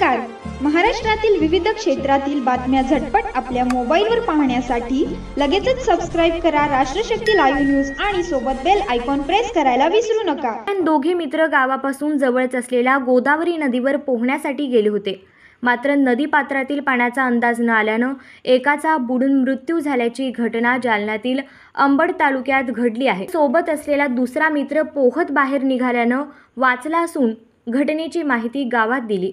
नमस्कार. महाराष्ट्रातील विविध क्षेत्रातील बातम्या झटपट आपल्या मोबाईलवर पाहण्यासाठी लगेचच सबस्क्राइब करा राष्ट्रशक्ती लाईव्ह न्यूज आणि सोबत बेल आयकॉन प्रेस करायला विसरू नका. दोघे मित्र गावापासून जवळच असलेल्या गोदावरी नदीवर पोहण्यासाठी गेले होते. मात्र नदी पात्रातील पाण्याचा अंदाज न आल्यानं एकाचा बुडून मृत्यू झाल्याची घटना जालन्यातील अंबड तालुक्यात घडली आहे. सोबत असलेला दुसरा मित्र पोहत बाहेर निघाल्यानं वाचला असून घटनेची माहिती गावात दिली.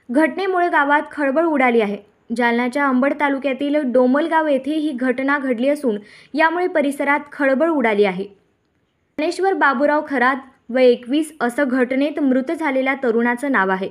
घटनेमुळे गावात खळबळ उडाली आहे. जालन्याच्या अंबड तालुक्यातील डोमलगाव येथे ही घटना घडली असून यामुळे परिसरात खळबळ उडाली आहे. ज्ञानेश्वर बाबूराव खरात वय 21 असं घटनेत मृत झालेल्या तरुणाचं नाव आहे.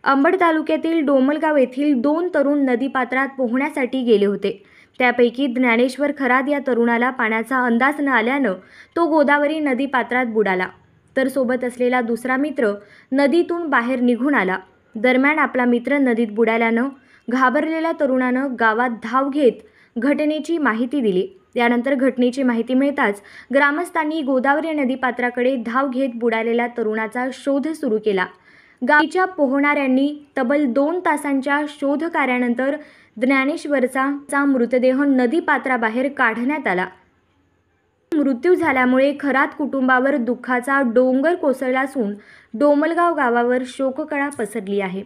अंबड तालुक्यातील डोमलगाव येथील 2 तरुण नदीपात्रात पोहण्यासाठी गेले होते. त्यापैकी ज्ञानेश्वर खरात या तरुणाला पाण्याचा अंदाज न आल्यानं तो गोदावरी नदीपात्रात बुडाला, तर सोबत असलेला दुसरा मित्र नदीतून बाहेर निघून आला. दरम्यान आपला मित्र नदीत बुडाल्यानं घाबरलेल्या तरुणानं गावात धाव घेत घटनेची माहिती दिली. त्यानंतर घटनेची माहिती मिळताच ग्रामस्थांनी गोदावरी नदीपात्राकडे धाव घेत बुडालेल्या तरुणाचा शोध सुरू केला. गावच्या पोहणाऱ्यांनी तब्बल 2 तासांच्या शोधकार्यानंतर ज्ञानेश्वरचा मृतदेह नदीपात्राबाहेर काढण्यात आला. मृत्यू झाल्यामुळे खरात कुटुंबावर दुःखाचा डोंगर कोसळला असून डोमलगाव गावावर शोककळा पसरली आहे.